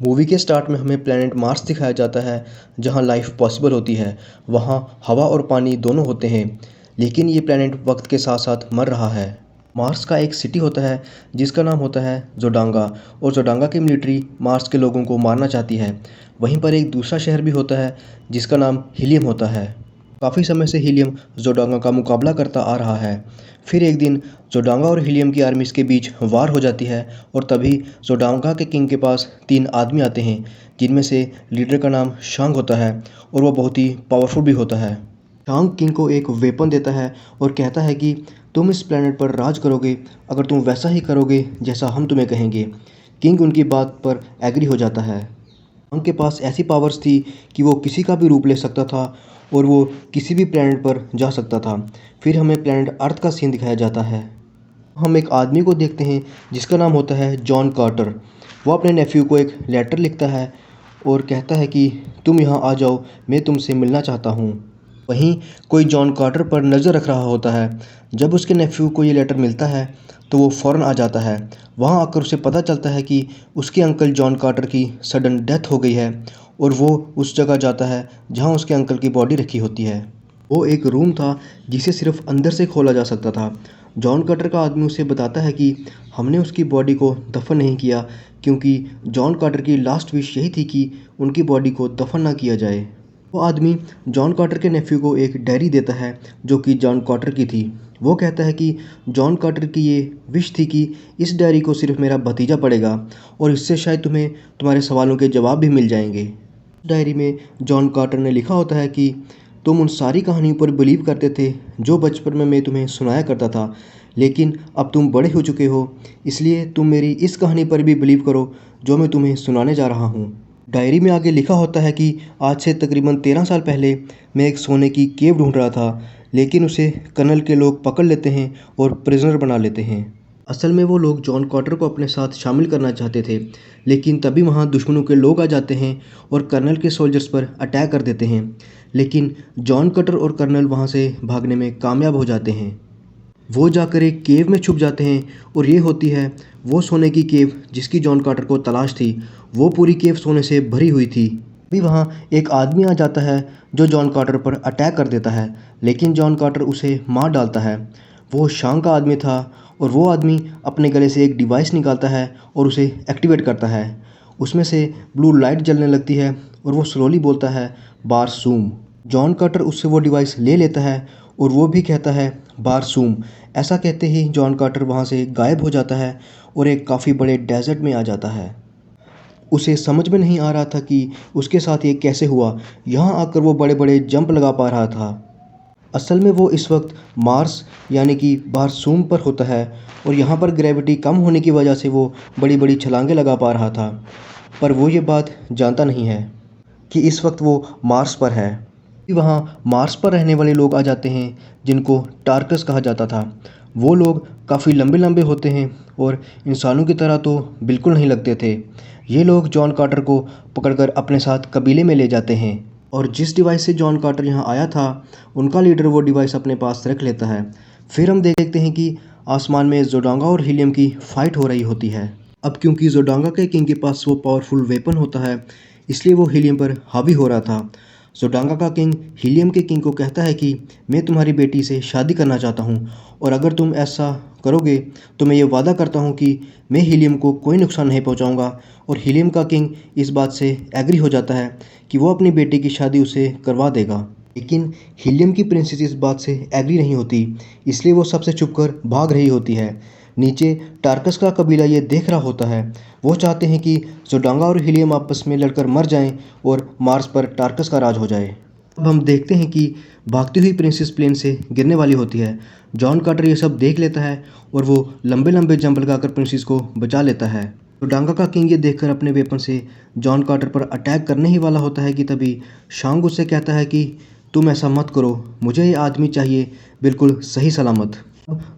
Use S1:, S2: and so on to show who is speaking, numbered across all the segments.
S1: Movie के start में हमें प्लेनेट मार्स दिखाया जाता है जहां लाइफ पॉसिबल होती है। वहां हवा और पानी दोनों होते हैं, लेकिन ये प्लेनेट वक्त के साथ साथ मर रहा है। मार्स का एक सिटी होता है जिसका नाम होता है जोडांगा, और जोडांगा की मिलिट्री मार्स के लोगों को मारना चाहती है। वहीं पर एक दूसरा शहर भी होता है जिसका नाम हीलियम होता है। काफ़ी समय से हीलियम जोडांगा का मुकाबला करता आ रहा है। फिर एक दिन जोडांगा और हीलियम की आर्मीज़ के बीच वार हो जाती है, और तभी जोडांगा के किंग के पास 3 आदमी आते हैं, जिनमें से लीडर का नाम शांग होता है और वो बहुत ही पावरफुल भी होता है। शांग किंग को एक वेपन देता है और कहता है कि तुम इस प्लेनेट पर राज करोगे अगर तुम वैसा ही करोगे जैसा हम तुम्हें कहेंगे। किंग उनकी बात पर एग्री हो जाता है। शांग के पास ऐसी पावर्स थी कि वो किसी का भी रूप ले सकता था और वो किसी भी प्लेनेट पर जा सकता था। फिर हमें प्लेनेट अर्थ का सीन दिखाया जाता है। हम एक आदमी को देखते हैं जिसका नाम होता है जॉन कार्टर। वो अपने नेफ्यू को एक लेटर लिखता है और कहता है कि तुम यहाँ आ जाओ, मैं तुमसे मिलना चाहता हूँ। वहीं कोई जॉन कार्टर पर नज़र रख रहा होता है। जब उसके नेफ्यू को ये लेटर मिलता है तो वो फ़ौरन आ जाता है। वहाँ आकर उसे पता चलता है कि उसके अंकल जॉन कार्टर की सडन डेथ हो गई है, और वो उस जगह जाता है जहाँ उसके अंकल की बॉडी रखी होती है। वो एक रूम था जिसे सिर्फ अंदर से खोला जा सकता था। जॉन कार्टर का आदमी उसे बताता है कि हमने उसकी बॉडी को दफन नहीं किया, क्योंकि जॉन कार्टर की लास्ट विश यही थी कि उनकी बॉडी को दफन ना किया जाए। वो आदमी जॉन कार्टर के नेफ्यू को एक डायरी देता है जो कि जॉन कार्टर की थी। वो कहता है कि जॉन कार्टर की ये विश थी कि इस डायरी को सिर्फ मेरा भतीजा पढ़ेगा, और इससे शायद तुम्हें तुम्हारे सवालों के जवाब भी मिल जाएंगे। डायरी में जॉन कार्टर ने लिखा होता है कि तुम उन सारी कहानियों पर बिलीव करते थे जो बचपन में मैं तुम्हें सुनाया करता था, लेकिन अब तुम बड़े हो चुके हो, इसलिए तुम मेरी इस कहानी पर भी बिलीव करो जो मैं तुम्हें सुनाने जा रहा हूँ। डायरी में आगे लिखा होता है कि आज से तकरीबन 13 साल पहले मैं एक सोने की केव ढूंढ रहा था, लेकिन उसे कर्नल के लोग पकड़ लेते हैं और प्रिजनर बना लेते हैं। असल में वो लोग जॉन कार्टर को अपने साथ शामिल करना चाहते थे, लेकिन तभी वहाँ दुश्मनों के लोग आ जाते हैं और कर्नल के सोल्जर्स पर अटैक कर देते हैं। लेकिन जॉन कार्टर और कर्नल वहाँ से भागने में कामयाब हो जाते हैं। वो जाकर एक केव में छुप जाते हैं, और ये होती है वो सोने की केव जिसकी जॉन कार्टर को तलाश थी। वो पूरी केव सोने से भरी हुई थी। अभी वहाँ एक आदमी आ जाता है जो जॉन कार्टर पर अटैक कर देता है, लेकिन जॉन कार्टर उसे मार डालता है। वो शांग का आदमी था, और वो आदमी अपने गले से एक डिवाइस निकालता है और उसे एक्टिवेट करता है। उसमें से ब्लू लाइट जलने लगती है और वो स्लोली बोलता है बारसूम। जॉन कार्टर उससे वो डिवाइस ले लेता है और वो भी कहता है बारसूम। ऐसा कहते ही जॉन कार्टर वहाँ से गायब हो जाता है और एक काफ़ी बड़े डेजर्ट में आ जाता है। उसे समझ में नहीं आ रहा था कि उसके साथ ये कैसे हुआ। यहाँ आकर वो बड़े बड़े जंप लगा पा रहा था। असल में वो इस वक्त मार्स यानी कि बारसूम पर होता है, और यहाँ पर ग्रेविटी कम होने की वजह से वो बड़ी बड़ी छलांगें लगा पा रहा था। पर वो ये बात जानता नहीं है कि इस वक्त वो मार्स पर है। वहाँ मार्स पर रहने वाले लोग आ जाते हैं जिनको टार्कस कहा जाता था। वो लोग काफ़ी लंबे लंबे होते हैं और इंसानों की तरह तो बिल्कुल नहीं लगते थे। ये लोग जॉन कार्टर को पकड़कर अपने साथ कबीले में ले जाते हैं, और जिस डिवाइस से जॉन कार्टर यहाँ आया था उनका लीडर वो डिवाइस अपने पास रख लेता है। फिर हम देखते हैं कि आसमान में जोडांगा और हीलियम की फाइट हो रही होती है। अब क्योंकि जोडांगा के किंग के पास वो पावरफुल वेपन होता है, इसलिए वो हीलियम पर हावी हो रहा था। जोडांगा का किंग हीलियम के किंग को कहता है कि मैं तुम्हारी बेटी से शादी करना चाहता हूँ, और अगर तुम ऐसा करोगे तो मैं ये वादा करता हूँ कि मैं हीलियम को कोई नुकसान नहीं पहुँचाऊँगा। और हीलियम का किंग इस बात से एग्री हो जाता है कि वो अपनी बेटी की शादी उसे करवा देगा। लेकिन हीलियम की प्रिंसेस इस बात से एग्री नहीं होती, इसलिए वो सबसे छुपकर भाग रही होती है। नीचे टार्कस का कबीला ये देख रहा होता है। वो चाहते हैं कि जोडांगा और हीलियम आपस में लड़कर मर जाएं और मार्स पर टार्कस का राज हो जाए। अब हम देखते हैं कि भागती हुई प्रिंसेस प्लेन से गिरने वाली होती है। जॉन कार्टर ये सब देख लेता है और वो लंबे लंबे जंप लगाकर प्रिंसेस को बचा लेता है। जोडांगा का किंग ये देखकर अपने वेपन से जॉन कार्टर पर अटैक करने ही वाला होता है कि तभी शांग उससे कहता है कि तुम ऐसा मत करो, मुझे ये आदमी चाहिए बिल्कुल सही सलामत।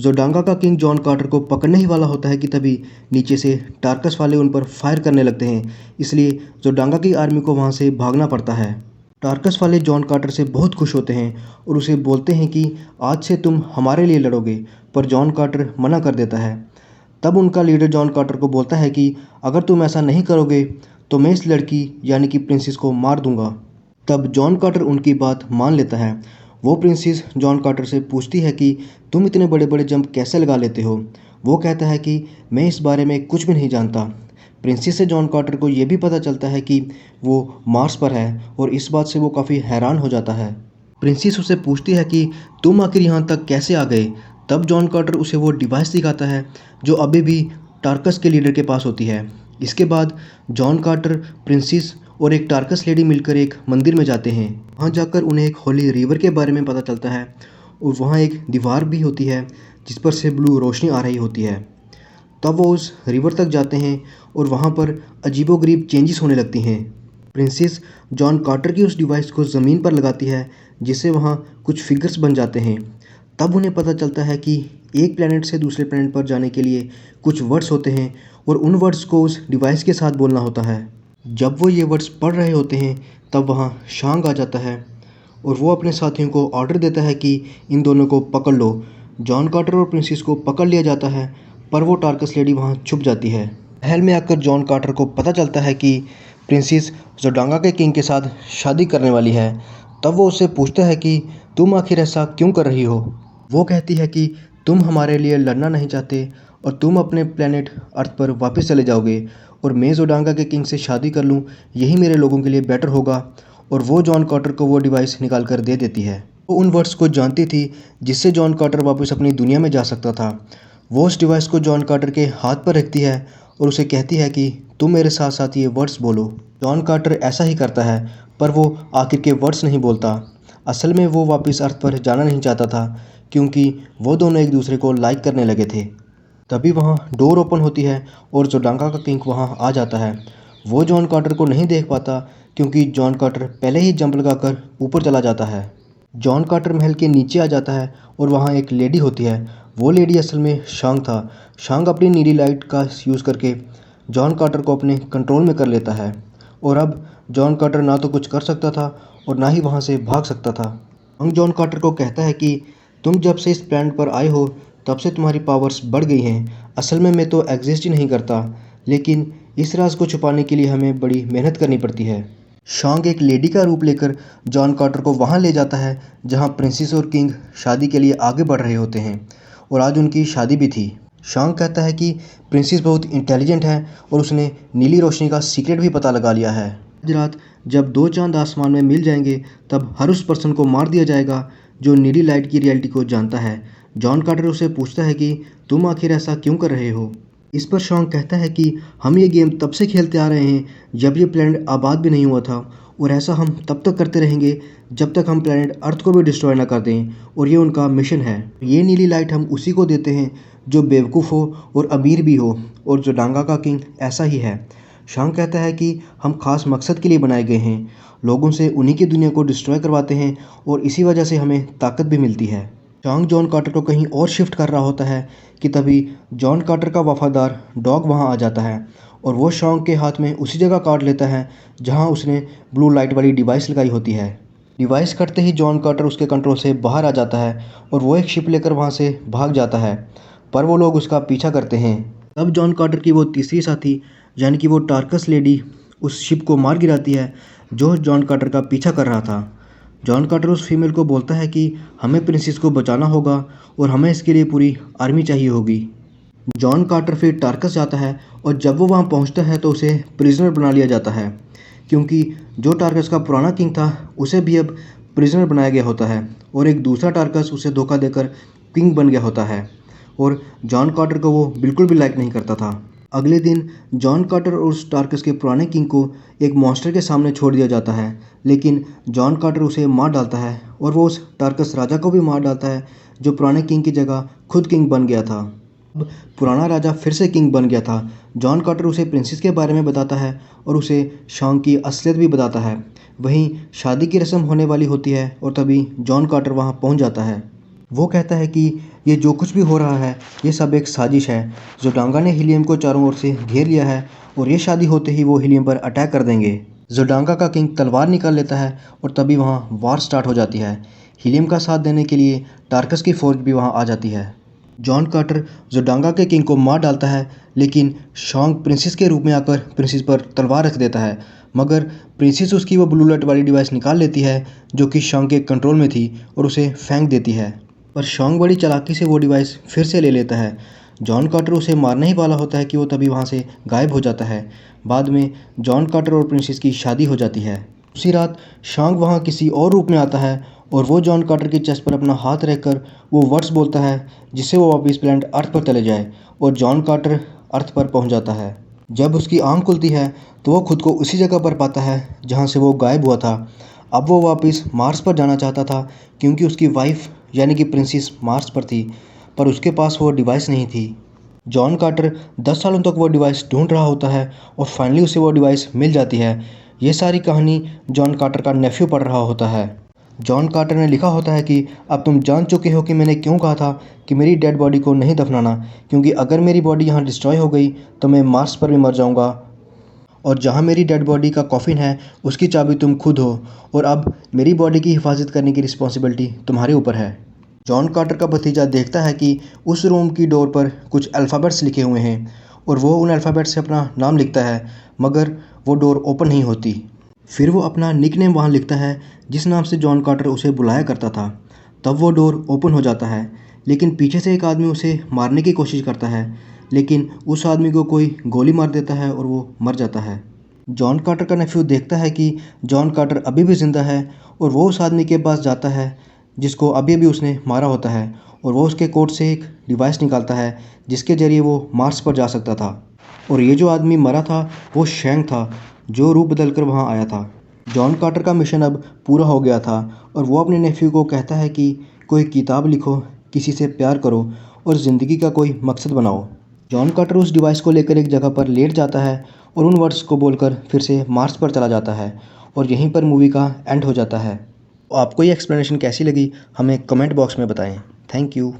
S1: जोडांगा का किंग जॉन कार्टर को पकड़ने ही वाला होता है कि तभी नीचे से टार्कस वाले उन पर फायर करने लगते हैं, इसलिए जोडांगा की आर्मी को वहां से भागना पड़ता है। टार्कस वाले जॉन कार्टर से बहुत खुश होते हैं और उसे बोलते हैं कि आज से तुम हमारे लिए लड़ोगे, पर जॉन कार्टर मना कर देता है। तब उनका लीडर जॉन कार्टर को बोलता है कि अगर तुम ऐसा नहीं करोगे तो मैं इस लड़की यानी कि प्रिंसेस को मार दूंगा। तब जॉन कार्टर उनकी बात मान लेता है। वो प्रिंसेस जॉन कार्टर से पूछती है कि तुम इतने बड़े बड़े जंप कैसे लगा लेते हो। वो कहता है कि मैं इस बारे में कुछ भी नहीं जानता। प्रिंसेस से जॉन कार्टर को ये भी पता चलता है कि वो मार्स पर है और इस बात से वो काफ़ी हैरान हो जाता है। प्रिंसेस उससे पूछती है कि तुम आखिर यहाँ तक कैसे आ गए। तब जॉन कार्टर उसे वो डिवाइस दिखाता है जो अभी भी टार्कस के लीडर के पास होती है। इसके बाद जॉन कार्टर, प्रिंसेस और एक टार्कस लेडी मिलकर एक मंदिर में जाते हैं। वहाँ जाकर उन्हें एक होली रिवर के बारे में पता चलता है और वहाँ एक दीवार भी होती है जिस पर से ब्लू रोशनी आ रही होती है। तब वो उस रिवर तक जाते हैं और वहाँ पर अजीबोगरीब चेंजेस होने लगती हैं। प्रिंसेस जॉन कार्टर की उस डिवाइस को ज़मीन पर लगाती है जिससे वहाँ कुछ फिगर्स बन जाते हैं। तब उन्हें पता चलता है कि एक प्लैनेट से दूसरे प्लैनेट पर जाने के लिए कुछ वर्ड्स होते हैं और उन वर्ड्स को उस डिवाइस के साथ बोलना होता है। जब वो ये वर्ड्स पढ़ रहे होते हैं तब वहाँ शांग आ जाता है और वो अपने साथियों को ऑर्डर देता है कि इन दोनों को पकड़ लो। जॉन कार्टर और प्रिंसेस को पकड़ लिया जाता है पर वो टार्कस लेडी वहाँ छुप जाती है। महल में आकर जॉन कार्टर को पता चलता है कि प्रिंसेस जोडांगा के किंग के साथ शादी करने वाली है। तब वो उससे पूछता है कि तुम आखिर ऐसा क्यों कर रही हो। वो कहती है कि तुम हमारे लिए लड़ना नहीं चाहते और तुम अपने प्लेनेट अर्थ पर वापस चले जाओगे और मैं जोडांगा के किंग से शादी कर लूँ, यही मेरे लोगों के लिए बेटर होगा। और वो जॉन कार्टर को वो डिवाइस निकाल कर दे देती है। वो उन वर्ड्स को जानती थी जिससे जॉन कार्टर वापस अपनी दुनिया में जा सकता था। वो उस डिवाइस को जॉन कार्टर के हाथ पर रखती है और उसे कहती है कि तुम मेरे साथ साथ ये वर्ड्स बोलो। जॉन कार्टर ऐसा ही करता है पर वो आखिर के वर्ड्स नहीं बोलता। असल में वो वापस अर्थ पर जाना नहीं चाहता था क्योंकि वो दोनों एक दूसरे को लाइक करने लगे थे। तभी वहाँ डोर ओपन होती है और जोडांगा का किंग वहाँ आ जाता है। वो जॉन कार्टर को नहीं देख पाता क्योंकि जॉन कार्टर पहले ही जंप लगाकर ऊपर चला जाता है। जॉन कार्टर महल के नीचे आ जाता है और वहाँ एक लेडी होती है। वो लेडी असल में शांग था। शांग अपनी नीली लाइट का यूज़ करके जॉन कार्टर को अपने कंट्रोल में कर लेता है और अब जॉन कार्टर ना तो कुछ कर सकता था और ना ही वहाँ से भाग सकता था। शांग जॉन कार्टर को कहता है कि तुम जब से इस प्लैनेट पर आए हो तब से तुम्हारी पावर्स बढ़ गई हैं। असल में मैं तो एग्जिस्ट ही नहीं करता, लेकिन इस राज को छुपाने के लिए हमें बड़ी मेहनत करनी पड़ती है। शांग एक लेडी का रूप लेकर जॉन कार्टर को वहाँ ले जाता है जहाँ प्रिंसेस और किंग शादी के लिए आगे बढ़ रहे होते हैं और आज उनकी शादी भी थी। शांग कहता है कि प्रिंसेस बहुत इंटेलिजेंट है और उसने नीली रोशनी का सीक्रेट भी पता लगा लिया है। आज रात जब दो चांद आसमान में मिल जाएंगे तब हर उस पर्सन को मार दिया जाएगा जो नीली लाइट की रियलिटी को जानता है। जॉन कार्टर उससे पूछता है कि तुम आखिर ऐसा क्यों कर रहे हो। इस पर शांग कहता है कि हम ये गेम तब से खेलते आ रहे हैं जब ये प्लैनेट आबाद भी नहीं हुआ था और ऐसा हम तब तक करते रहेंगे जब तक हम प्लैनेट अर्थ को भी डिस्ट्रॉय ना कर दें और ये उनका मिशन है। ये नीली लाइट हम उसी को देते हैं जो बेवकूफ़ हो और अमीर भी हो और जोडांगा का किंग ऐसा ही है। शांग कहता है कि हम खास मकसद के लिए बनाए गए हैं, लोगों से उन्हीं की दुनिया को डिस्ट्रॉय करवाते हैं और इसी वजह से हमें ताकत भी मिलती है। शांग जॉन कार्टर को कहीं और शिफ्ट कर रहा होता है कि तभी जॉन कार्टर का वफादार डॉग वहां आ जाता है और वो शांग के हाथ में उसी जगह काट लेता है जहां उसने ब्लू लाइट वाली डिवाइस लगाई होती है। डिवाइस कटते ही जॉन कार्टर उसके कंट्रोल से बाहर आ जाता है और वो एक शिप लेकर वहां से भाग जाता है पर वो लोग उसका पीछा करते हैं। तब जॉन कार्टर की वो तीसरी साथी यानी कि वो टार्कस लेडी उस शिप को मार गिराती है जो जॉन कार्टर का पीछा कर रहा था। जॉन कार्टर उस फीमेल को बोलता है कि हमें प्रिंसेस को बचाना होगा और हमें इसके लिए पूरी आर्मी चाहिए होगी। जॉन कार्टर फिर टार्कस जाता है और जब वो वहाँ पहुँचता है तो उसे प्रिजनर बना लिया जाता है क्योंकि जो टार्कस का पुराना किंग था उसे भी अब प्रिजनर बनाया गया होता है और एक दूसरा टार्कस उसे धोखा देकर किंग बन गया होता है और जॉन कार्टर को वो बिल्कुल भी लाइक नहीं करता था। अगले दिन जॉन कार्टर और उस टार्कस के पुराने किंग को एक मॉन्स्टर के सामने छोड़ दिया जाता है, लेकिन जॉन कार्टर उसे मार डालता है और वो उस टार्कस राजा को भी मार डालता है जो पुराने किंग की जगह खुद किंग बन गया था। अब पुराना राजा फिर से किंग बन गया था। जॉन कार्टर उसे प्रिंसेस के बारे में बताता है और उसे शांग की असलियत भी बताता है। वहीं शादी की रस्म होने वाली होती है और तभी जॉन कार्टर वहाँ पहुँच जाता है। वो कहता है कि ये जो कुछ भी हो रहा है ये सब एक साजिश है। जोडांगा ने हीलियम को चारों ओर से घेर लिया है और ये शादी होते ही वो हीलियम पर अटैक कर देंगे। जोडांगा का किंग तलवार निकाल लेता है और तभी वहाँ वार स्टार्ट हो जाती है। हीलियम का साथ देने के लिए टार्कस की फौज भी वहाँ आ जाती है। जॉन कार्टर जोडांगा के किंग को मार डालता है, लेकिन शॉन्ग प्रिंसेस के रूप में आकर प्रिंसेस पर तलवार रख देता है, मगर प्रिंसेस उसकी वो ब्लू लाइट वाली डिवाइस निकाल लेती है जो कि शॉन्ग के कंट्रोल में थी और उसे फेंक देती है। पर शॉन्ग बड़ी चालाकी से वो डिवाइस फिर से ले लेता है। जॉन कार्टर उसे मारने ही वाला होता है कि वो तभी वहाँ से गायब हो जाता है। बाद में जॉन कार्टर और प्रिंसेस की शादी हो जाती है। उसी रात शॉन्ग वहाँ किसी और रूप में आता है और वो जॉन कार्टर की चेस्ट पर अपना हाथ रखकर वो वर्ड्स बोलता है जिससे वो वापस प्लैनेट अर्थ पर चले जाए और जॉन कार्टर अर्थ पर पहुँच जाता है। जब उसकी आँख खुलती है तो वो खुद को उसी जगह पर पाता है जहाँ से वो गायब हुआ था। अब वो वापस मार्स पर जाना चाहता था क्योंकि उसकी वाइफ यानी कि प्रिंसेस मार्स पर थी, पर उसके पास वो डिवाइस नहीं थी। जॉन कार्टर 10 सालों तक वो डिवाइस ढूंढ रहा होता है और फाइनली उसे वो डिवाइस मिल जाती है। ये सारी कहानी जॉन कार्टर का नेफ्यू पढ़ रहा होता है। जॉन कार्टर ने लिखा होता है कि अब तुम जान चुके हो कि मैंने क्यों कहा था कि मेरी डेड बॉडी को नहीं दफनाना, क्योंकि अगर मेरी बॉडी यहाँ डिस्ट्रॉय हो गई तो मैं मार्स पर भी मर जाऊँगा और जहाँ मेरी डेड बॉडी का कॉफिन है उसकी चाबी तुम खुद हो और अब मेरी बॉडी की हिफाजत करने की रिस्पॉन्सिबिलिटी तुम्हारे ऊपर है। जॉन कार्टर का भतीजा देखता है कि उस रूम की डोर पर कुछ अल्फ़ाबेट्स लिखे हुए हैं और वो उन अल्फ़ाबेट्स से अपना नाम लिखता है, मगर वो डोर ओपन नहीं होती। फिर वो अपना निकनेम वहाँ लिखता है जिस नाम से जॉन कार्टर उसे बुलाया करता था। तब वो डोर ओपन हो जाता है, लेकिन पीछे से एक आदमी उसे मारने की कोशिश करता है, लेकिन उस आदमी को कोई गोली मार देता है और वो मर जाता है। जॉन कार्टर का नेफ्यू देखता है कि जॉन कार्टर अभी भी ज़िंदा है और वो उस आदमी के पास जाता है जिसको अभी-अभी उसने मारा होता है और वो उसके कोट से एक डिवाइस निकालता है जिसके ज़रिए वो मार्स पर जा सकता था। और ये जो आदमी मरा था वो शैंग था जो रूप बदल कर वहाँ आया था। जॉन कार्टर का मिशन अब पूरा हो गया था और वो अपने नेफ्यू को कहता है कि कोई किताब लिखो, किसी से प्यार करो और ज़िंदगी का कोई मकसद बनाओ। जॉन कार्टर उस डिवाइस को लेकर एक जगह पर लेट जाता है और उन वर्ड्स को बोलकर फिर से मार्स पर चला जाता है और यहीं पर मूवी का एंड हो जाता है। आपको ये एक्सप्लेनेशन कैसी लगी हमें कमेंट बॉक्स में बताएं। Thank you.